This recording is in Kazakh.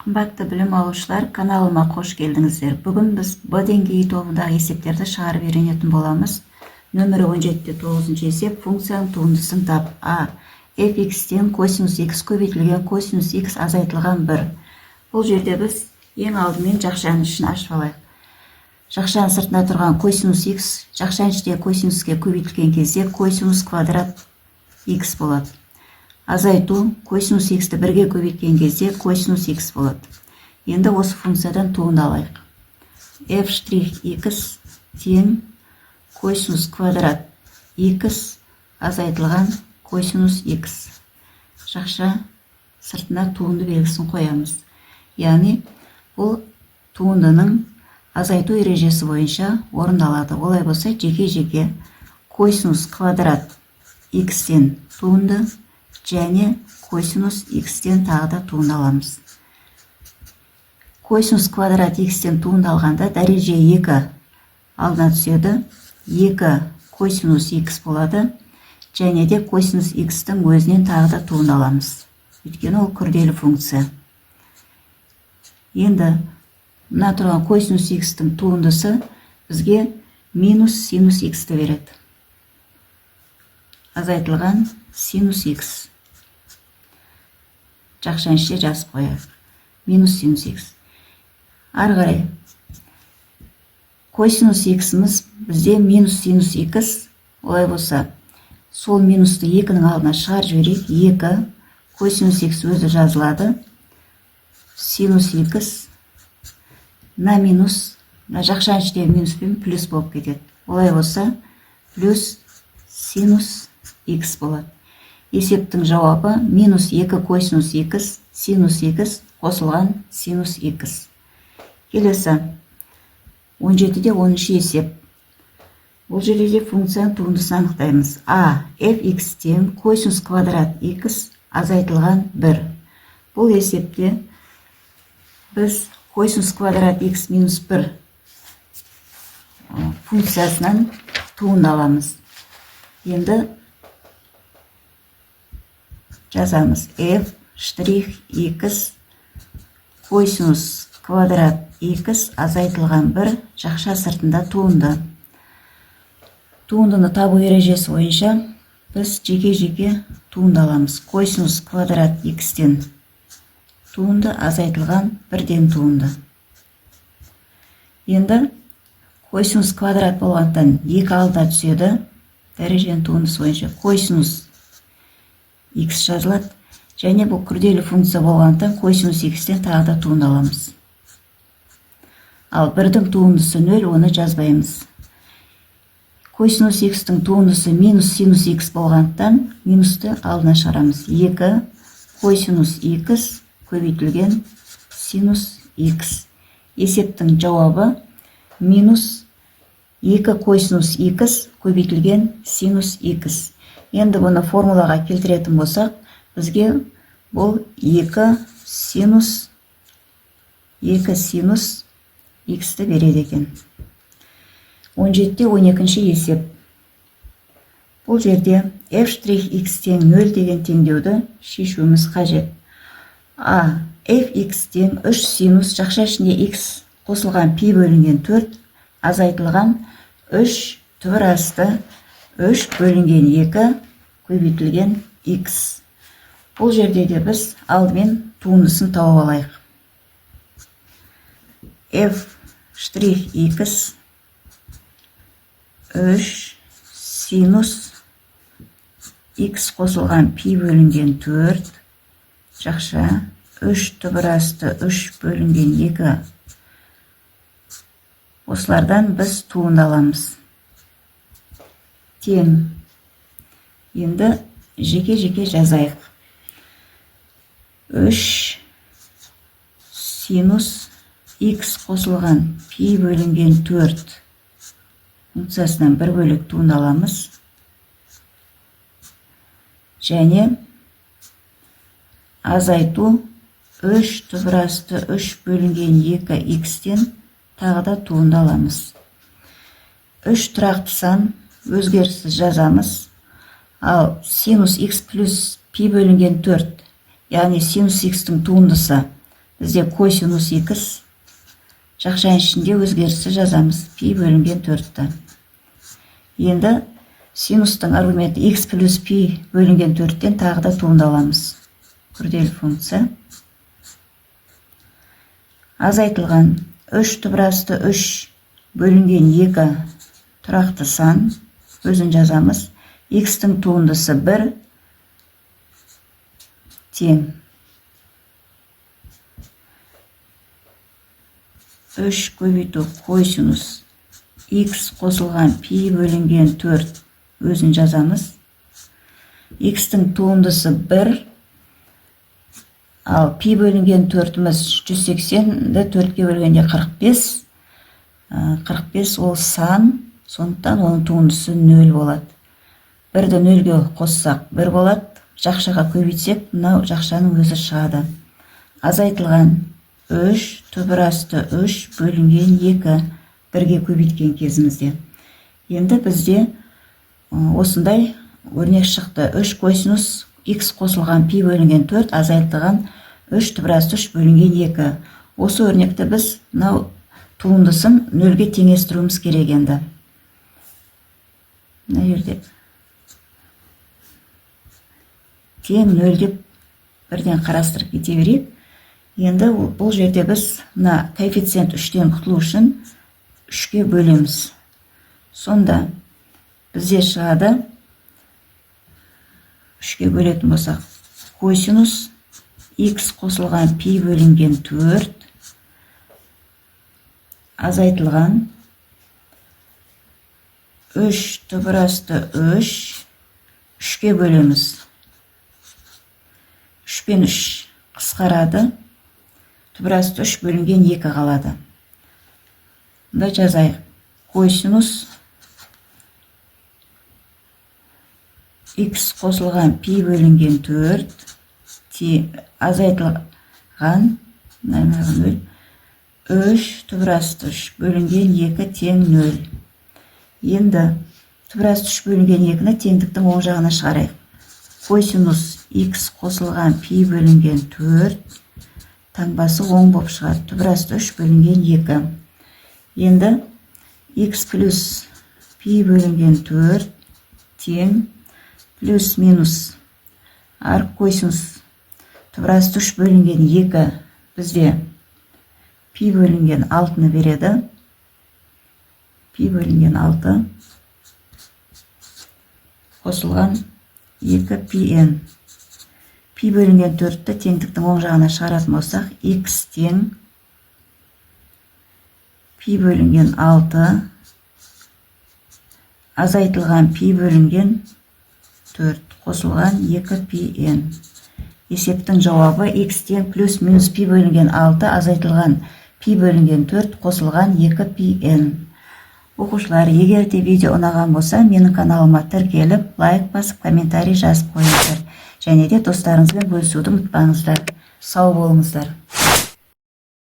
Қымбатты білім алушылар, каналыма қош келдіңіздер. Бүгін біз Б деңгейі тобындағы есептерді шығарып үйренетін боламыз. Нөмірі 17-те 9-шы есеп: функцияның туындысын тап. А. fx-тен косинус x көбейтілген косинус x азайтылған 1. Бұл жерде біз ең алдымен жақшаның ішін ашып алайық. Жақшаның сыртында тұрған косинус x жақшаның ішінде косинуске көбейтілген кезде косинус квадрат x болады. Азайту косинус x-ті 1-ге көбейткен кезде косинус x болады. Енді осы функциядан туындалайық. f'(x) тең косинус квадрат x азайтылған косинус x. Жақша сыртына туынды белгісін қоямыз. Яғни бұл туындының азайту ережесі бойынша орындалады. Олай болса, жеке-жеке косинус квадрат x-тен туынды және косинус x-тен тағы да туындаламыз. Косинус квадрат x-тен туындалғанда дәреже 2 алдына түседі. 2 косинус x болады. Және де косинус x-тің өзінен тағы да туындаламыз. Өйткені ол күрделі функция. Енді мына тұрған косинус x-тің туындысы бізге минус синус x-ті береді. Азайтылған синус x. Жақшаның ішіне жазып қояйық. Минус синус x. Ары қарай косинус x-іміз бізде минус синус x. Олай болса, сол минусты 2-нің алдына шығарып жіберейік. 2 косинус x өзі жазылады. Синус x на минус, на жақшаның ішіндегі минуспен плюс болып кетеді. Олай болса, плюс синус x болады. Есептің жауабы минус 2 косинус x синус x қосылған синус x. Келесі 17-те 10-шы есеп. Бұл жерде функцияның туындысын анықтаймыз. А. fx тең косинус квадрат x азайтылған 1. Бұл есепте біз косинус квадрат x минус 1 функциясынан туындаламыз. Енді жазамыз. f'(x) косинус квадрат x азайтылған 1 жақша сыртында туынды. Туындыны табу ережесі бойынша біз жеке-жеке туындаламыз. Косинус квадрат x-тен туынды азайтылған 1-ден туынды. Енді косинус квадрат болғандықтан 2 алдына түседі. Дәреженің туындысы бойынша косинус x жазылады. Және бұл күрделі функция болғандықтан косинус x-тен тағы да туындаламыз. Ал 1-дің туындысы 0, оны жазбаймыз. Косинус x-тің туындысы минус синус x болғандықтан минусты алдына шығарамыз. 2 косинус x көбейтілген синус x. Есептің жауабы минус 2 косинус x көбейтілген синус x. Енді бұны формулаға келтіретін болсақ, бізге бұл 2 синус x-ті береді екен. 17-те 12-ші есеп. Бұл жерде f'(x) тең 0 деген теңдеуді шешуіміз қажет. А. fx тең 3 синус жақша ішінде x қосылған пи бөлінген 4 азайтылған 3 түбір асты 3 бөлінген 2 көбейтілген x. Бұл жерде де біз алдымен туындысын тауып алайық. f'(x) 3 синус x қосылған пи бөлінген 4 жақша 3 түбір асты 3 бөлінген 2. Осылардан біз туындаламыз. Тең. Енді жеке-жеке жазайық. 3 синус x қосылған пи бөлінген 4 функциясынан 1 бөлік туындаламыз. Және азайту 3 түбір асты 3 бөлінген 2 x-тен тағы да туындаламыз. 3 тұрақты сан, өзгеріссіз жазамыз. Ал синус x плюс пи бөлінген 4, яғни синус x-тің туындысы бізде косинус x жақшаның ішінде өзгерісті жазамыз. Пи бөлінген 4-ті. Енді синустың аргументі x плюс пи бөлінген 4-тен тағы да туындаламыз. Күрделі функция. Азайтылған 3 түбірасты 3 бөлінген 2 тұрақты сан. Өзін жазамыз. X-тің туындысы 1 тең 3 көбейту косинус x қосылған пи бөлінген 4 өзін жазамыз. X-тің туындысы 1, ал пи бөлінген 4-іміз 180-ді 4-ке бөлгенде 45. 45 ол сан, сондықтан оның туындысы 0 болады. 1-ді 0-ге қоссақ 1 болады. Жақшаға көбейтсек, мынау жақшаның өзі шығады. Азайтылған 3 түбірасты 3 бөлінген 2 1-ге көбейткен кезімізде. Енді бізде осындай өрнек шықты. 3 косинус x қосылған пи бөлінген 4 азайтылған 3 түбірасты 3 бөлінген 2. Осы өрнекті біз мынау туындысын 0-ге теңестіруіміз керек енді. Мына жерде тең 0 деп бірден қарастырып кете берейік. Енді бұл жерде біз мына коэффициент 3-тен құтылу үшін 3-ке бөлеміз. Сонда бізде шығады 3-ке бөлетін болсақ косинус x қосылған пи бөлінген 4 азайтылған 3 түбірасты 3 3-ке бөлеміз. 3 пен 3 қысқарады. Түбірасты 3 бөлінген 2 қалады. Мұнда жазайық. Косинус x қосылған пи бөлінген 4 азайтылған 3 түбірасты 3 бөлінген 2 тең 0. Енді түбірасты 3 бөлінген 2-ні теңдіктің оң жағына шығарайық. Косинус x қосылған пи бөлінген 4 таңбасы оң болып шығады. Түбірасты 3 бөлінген 2. Енді x плюс пи бөлінген 4 тең плюс минус арк косинус түбірасты 3 бөлінген 2 бізде пи бөлінген 6-ны береді. Пи бөлінген 6 қосылған 2 пи-n. Пи бөлінген 4-ті теңдіктің оң жағына шығаратын болсақ, x тең пи бөлінген 6 азайтылған пи бөлінген 4 қосылған 2 пи-n. Есептің жауабы x тең плюс минус пи бөлінген 6 азайтылған пи бөлінген 4 қосылған 2 пи-n. Оқушылар, егер де видео ұнаған болса, менің каналыма тіркеліп, лайк басып, комментарий жазып қойыңыздар. Және де достарыңызбен бөлісуді ұмытпаңыздар. Сау болыңыздар.